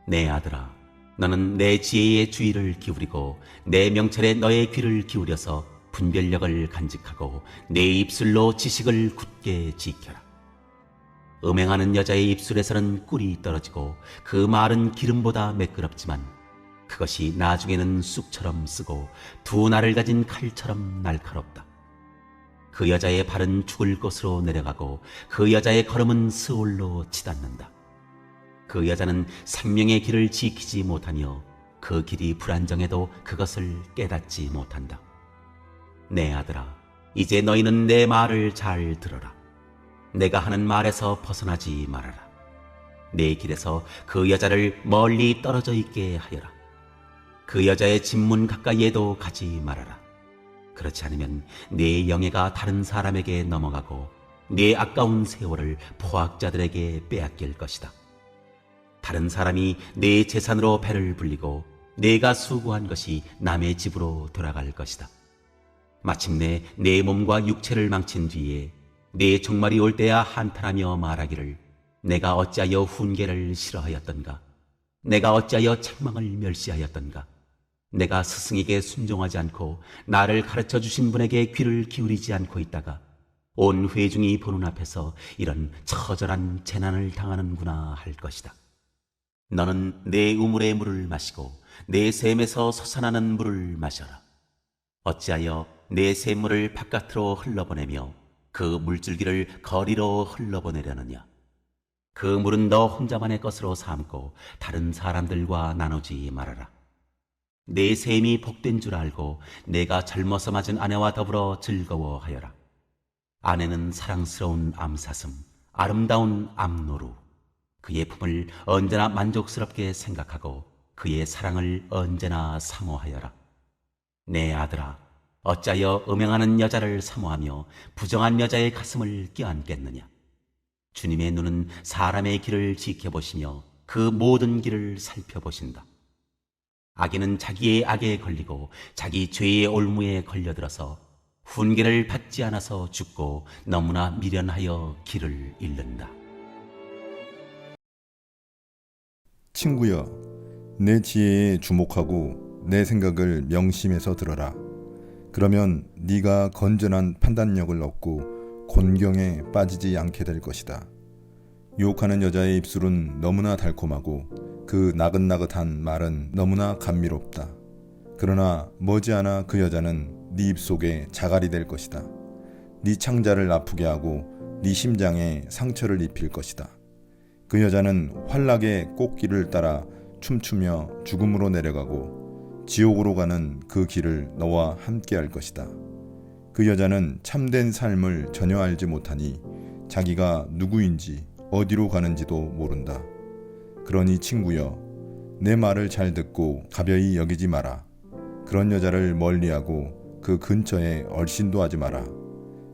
내 아들아, 너는 내 지혜의 주의를 기울이고 내 명철에 너의 귀를 기울여서 분별력을 간직하고 내 입술로 지식을 굳게 지켜라. 음행하는 여자의 입술에서는 꿀이 떨어지고 그 말은 기름보다 매끄럽지만 그것이 나중에는 쑥처럼 쓰고 두 날을 가진 칼처럼 날카롭다. 그 여자의 발은 죽을 곳으로 내려가고 그 여자의 걸음은 스올로 치닫는다. 그 여자는 생명의 길을 지키지 못하며 그 길이 불안정해도 그것을 깨닫지 못한다. 내 아들아, 이제 너희는 내 말을 잘 들어라. 내가 하는 말에서 벗어나지 말아라. 내 길에서 그 여자를 멀리 떨어져 있게 하여라. 그 여자의 집문 가까이에도 가지 말아라. 그렇지 않으면 네 영예가 다른 사람에게 넘어가고 네 아까운 세월을 포악자들에게 빼앗길 것이다. 다른 사람이 네 재산으로 배를 불리고 네가 수고한 것이 남의 집으로 돌아갈 것이다. 마침내 내 몸과 육체를 망친 뒤에 내 종말이 올 때야 한탄하며 말하기를 내가 어찌하여 훈계를 싫어하였던가? 내가 어찌하여 책망을 멸시하였던가? 내가 스승에게 순종하지 않고 나를 가르쳐 주신 분에게 귀를 기울이지 않고 있다가 온 회중이 보는 앞에서 이런 처절한 재난을 당하는구나 할 것이다. 너는 내 우물의 물을 마시고 내 샘에서 솟아나는 물을 마셔라. 어찌하여 내 샘물을 바깥으로 흘러보내며 그 물줄기를 거리로 흘러보내려느냐? 그 물은 너 혼자만의 것으로 삼고 다른 사람들과 나누지 말아라. 내 샘이 복된 줄 알고 내가 젊어서 맞은 아내와 더불어 즐거워하여라. 아내는 사랑스러운 암사슴, 아름다운 암노루. 그의 품을 언제나 만족스럽게 생각하고 그의 사랑을 언제나 사모하여라. 내 아들아, 어찌하여 음행하는 여자를 사모하며 부정한 여자의 가슴을 껴안겠느냐? 주님의 눈은 사람의 길을 지켜보시며 그 모든 길을 살펴보신다. 악인은 자기의 악에 걸리고 자기 죄의 올무에 걸려들어서 훈계를 받지 않아서 죽고 너무나 미련하여 길을 잃는다. 친구여, 내 지혜에 주목하고 내 생각을 명심해서 들어라. 그러면 네가 건전한 판단력을 얻고 곤경에 빠지지 않게 될 것이다. 유혹하는 여자의 입술은 너무나 달콤하고 그 나긋나긋한 말은 너무나 감미롭다. 그러나 머지않아 그 여자는 네 입속에 자갈이 될 것이다. 네 창자를 아프게 하고 네 심장에 상처를 입힐 것이다. 그 여자는 환락의 꽃길을 따라 춤추며 죽음으로 내려가고 지옥으로 가는 그 길을 너와 함께 할 것이다. 그 여자는 참된 삶을 전혀 알지 못하니 자기가 누구인지 어디로 가는지도 모른다. 그러니 친구여, 내 말을 잘 듣고 가벼이 여기지 마라. 그런 여자를 멀리하고 그 근처에 얼씬도 하지 마라.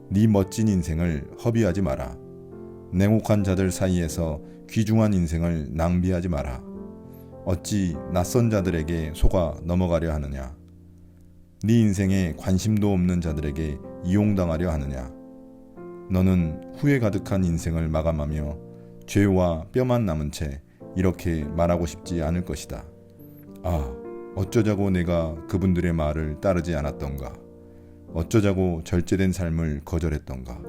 네 멋진 인생을 허비하지 마라. 냉혹한 자들 사이에서 귀중한 인생을 낭비하지 마라. 어찌 낯선 자들에게 속아 넘어가려 하느냐? 네 인생에 관심도 없는 자들에게 이용당하려 하느냐? 너는 후회 가득한 인생을 마감하며 죄와 뼈만 남은 채 이렇게 말하고 싶지 않을 것이다. 아, 어쩌자고 내가 그분들의 말을 따르지 않았던가? 어쩌자고 절제된 삶을 거절했던가?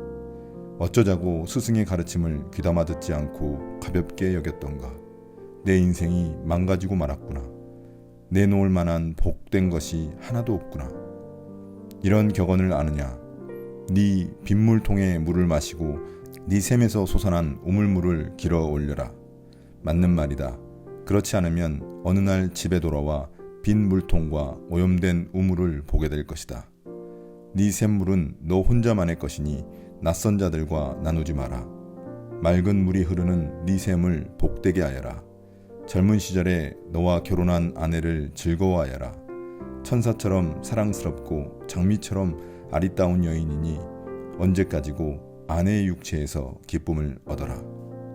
어쩌자고 스승의 가르침을 귀담아 듣지 않고 가볍게 여겼던가? 내 인생이 망가지고 말았구나. 내놓을 만한 복된 것이 하나도 없구나. 이런 격언을 아느냐? 네 빗물통에 물을 마시고 네 샘에서 솟아난 우물물을 길어 올려라. 맞는 말이다. 그렇지 않으면 어느 날 집에 돌아와 빈 물통과 오염된 우물을 보게 될 것이다. 네 샘물은 너 혼자만의 것이니 낯선 자들과 나누지 마라. 맑은 물이 흐르는 네 샘을 복되게 하여라. 젊은 시절에 너와 결혼한 아내를 즐거워하여라. 천사처럼 사랑스럽고 장미처럼 아리따운 여인이니 언제까지고 아내의 육체에서 기쁨을 얻어라.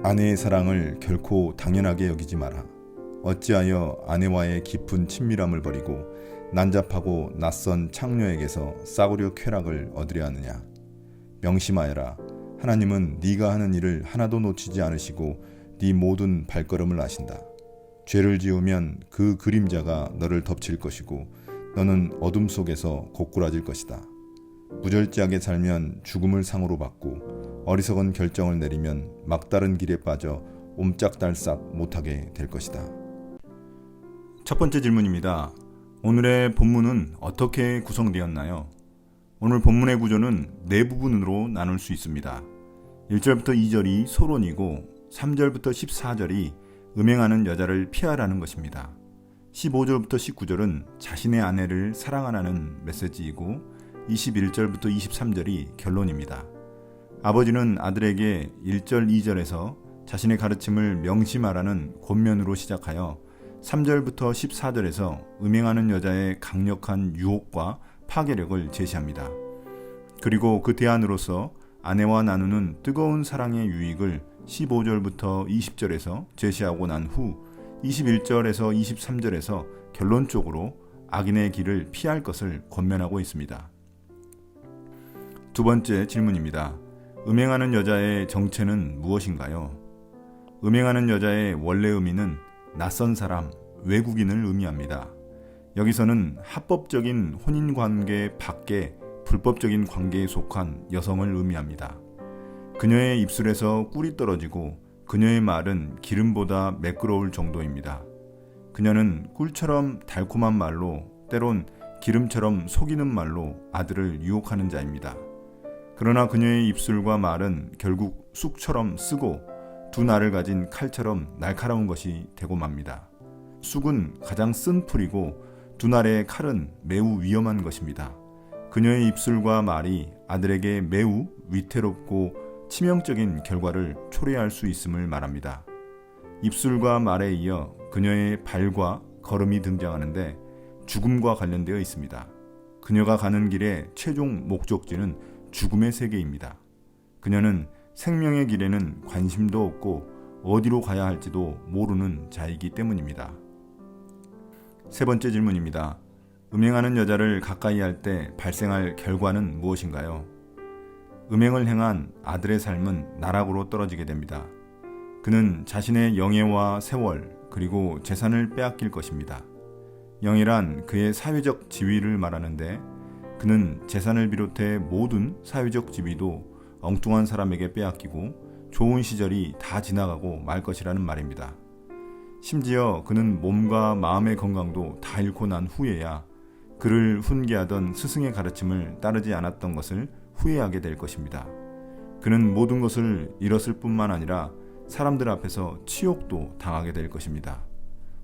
아내의 사랑을 결코 당연하게 여기지 마라. 어찌하여 아내와의 깊은 친밀함을 버리고 난잡하고 낯선 창녀에게서 싸구려 쾌락을 얻으려 하느냐? 명심하여라. 하나님은 네가 하는 일을 하나도 놓치지 않으시고 네 모든 발걸음을 아신다. 죄를 지으면 그 그림자가 너를 덮칠 것이고 너는 어둠 속에서 고꾸라질 것이다. 무절제하게 살면 죽음을 상으로 받고 어리석은 결정을 내리면 막다른 길에 빠져 옴짝달싹 못하게 될 것이다. 첫 번째 질문입니다. 오늘의 본문은 어떻게 구성되었나요? 오늘 본문의 구조는 네 부분으로 나눌 수 있습니다. 1절부터 2절이 소론이고 3절부터 14절이 음행하는 여자를 피하라는 것입니다. 15절부터 19절은 자신의 아내를 사랑하라는 메시지이고 21절부터 23절이 결론입니다. 아버지는 아들에게 1절, 2절에서 자신의 가르침을 명심하라는 권면으로 시작하여 3절부터 14절에서 음행하는 여자의 강력한 유혹과 파괴력을 제시합니다. 그리고 그 대안으로서 아내와 나누는 뜨거운 사랑의 유익을 15절부터 20절에서 제시하고 난 후 21절에서 23절에서 결론적으로 악인의 길을 피할 것을 권면하고 있습니다. 두 번째 질문입니다. 음행하는 여자의 정체는 무엇인가요? 음행하는 여자의 원래 의미는 낯선 사람, 외국인을 의미합니다. 여기서는 합법적인 혼인관계 밖에 불법적인 관계에 속한 여성을 의미합니다. 그녀의 입술에서 꿀이 떨어지고 그녀의 말은 기름보다 매끄러울 정도입니다. 그녀는 꿀처럼 달콤한 말로 때론 기름처럼 속이는 말로 아들을 유혹하는 자입니다. 그러나 그녀의 입술과 말은 결국 쑥처럼 쓰고 두 날을 가진 칼처럼 날카로운 것이 되고 맙니다. 쑥은 가장 쓴 풀이고 두 날의 칼은 매우 위험한 것입니다. 그녀의 입술과 말이 아들에게 매우 위태롭고 치명적인 결과를 초래할 수 있음을 말합니다. 입술과 말에 이어 그녀의 발과 걸음이 등장하는데 죽음과 관련되어 있습니다. 그녀가 가는 길의 최종 목적지는 죽음의 세계입니다. 그녀는 생명의 길에는 관심도 없고 어디로 가야 할지도 모르는 자이기 때문입니다. 세 번째 질문입니다. 음행하는 여자를 가까이 할 때 발생할 결과는 무엇인가요? 음행을 행한 아들의 삶은 나락으로 떨어지게 됩니다. 그는 자신의 영예와 세월 그리고 재산을 빼앗길 것입니다. 영예란 그의 사회적 지위를 말하는데 그는 재산을 비롯해 모든 사회적 지위도 엉뚱한 사람에게 빼앗기고 좋은 시절이 다 지나가고 말 것이라는 말입니다. 심지어 그는 몸과 마음의 건강도 다 잃고 난 후에야 그를 훈계하던 스승의 가르침을 따르지 않았던 것을 후회하게 될 것입니다. 그는 모든 것을 잃었을 뿐만 아니라 사람들 앞에서 치욕도 당하게 될 것입니다.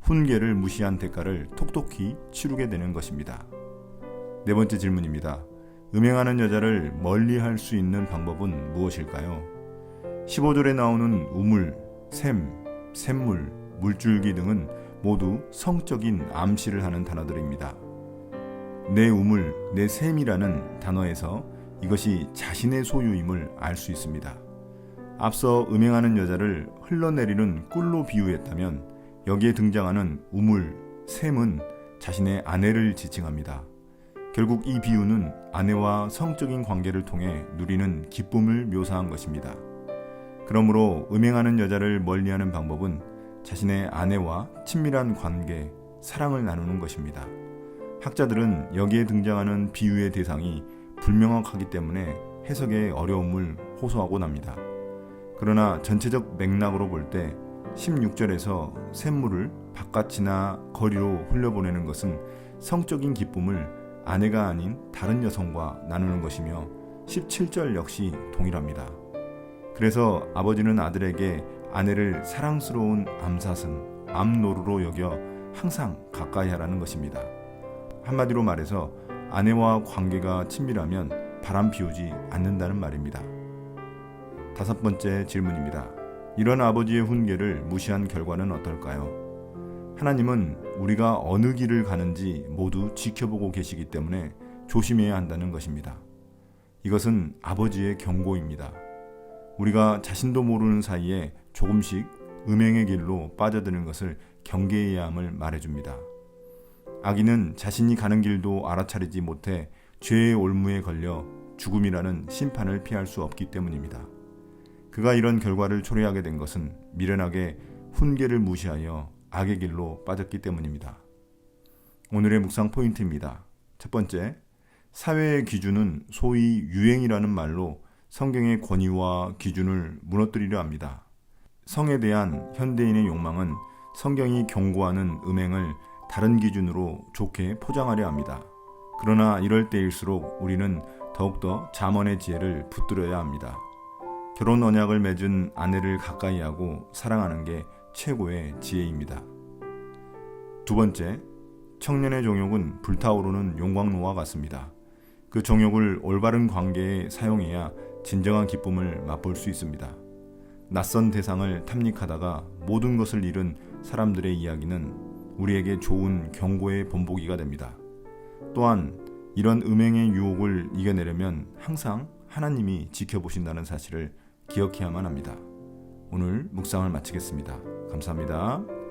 훈계를 무시한 대가를 톡톡히 치르게 되는 것입니다. 네 번째 질문입니다. 음행하는 여자를 멀리할 수 있는 방법은 무엇일까요? 15절에 나오는 우물, 샘, 샘물, 물줄기 등은 모두 성적인 암시를 하는 단어들입니다. 내 우물, 내 샘이라는 단어에서 이것이 자신의 소유임을 알 수 있습니다. 앞서 음행하는 여자를 흘러내리는 꿀로 비유했다면 여기에 등장하는 우물, 샘은 자신의 아내를 지칭합니다. 결국 이 비유는 아내와 성적인 관계를 통해 누리는 기쁨을 묘사한 것입니다. 그러므로 음행하는 여자를 멀리하는 방법은 자신의 아내와 친밀한 관계, 사랑을 나누는 것입니다. 학자들은 여기에 등장하는 비유의 대상이 불명확하기 때문에 해석에 어려움을 호소하곤 합니다. 그러나 전체적 맥락으로 볼 때 16절에서 샘물을 바깥이나 거리로 흘려보내는 것은 성적인 기쁨을 아내가 아닌 다른 여성과 나누는 것이며 17절 역시 동일합니다. 그래서 아버지는 아들에게 아내를 사랑스러운 암사슴, 암노루로 여겨 항상 가까이 하라는 것입니다. 한마디로 말해서 아내와 관계가 친밀하면 바람 피우지 않는다는 말입니다. 다섯 번째 질문입니다. 이런 아버지의 훈계를 무시한 결과는 어떨까요? 하나님은 우리가 어느 길을 가는지 모두 지켜보고 계시기 때문에 조심해야 한다는 것입니다. 이것은 아버지의 경고입니다. 우리가 자신도 모르는 사이에 조금씩 음행의 길로 빠져드는 것을 경계해야 함을 말해줍니다. 악인은 자신이 가는 길도 알아차리지 못해 죄의 올무에 걸려 죽음이라는 심판을 피할 수 없기 때문입니다. 그가 이런 결과를 초래하게 된 것은 미련하게 훈계를 무시하여 악의 길로 빠졌기 때문입니다. 오늘의 묵상 포인트입니다. 첫 번째, 사회의 기준은 소위 유행이라는 말로 성경의 권위와 기준을 무너뜨리려 합니다. 성에 대한 현대인의 욕망은 성경이 경고하는 음행을 다른 기준으로 좋게 포장하려 합니다. 그러나 이럴 때일수록 우리는 더욱더 잠언의 지혜를 붙들어야 합니다. 결혼 언약을 맺은 아내를 가까이 하고 사랑하는 게 최고의 지혜입니다. 두 번째, 청년의 정욕은 불타오르는 용광로와 같습니다. 그 정욕을 올바른 관계에 사용해야 진정한 기쁨을 맛볼 수 있습니다. 낯선 대상을 탐닉하다가 모든 것을 잃은 사람들의 이야기는 우리에게 좋은 경고의 본보기가 됩니다. 또한 이런 음행의 유혹을 이겨내려면 항상 하나님이 지켜보신다는 사실을 기억해야만 합니다. 오늘 묵상을 마치겠습니다. 감사합니다.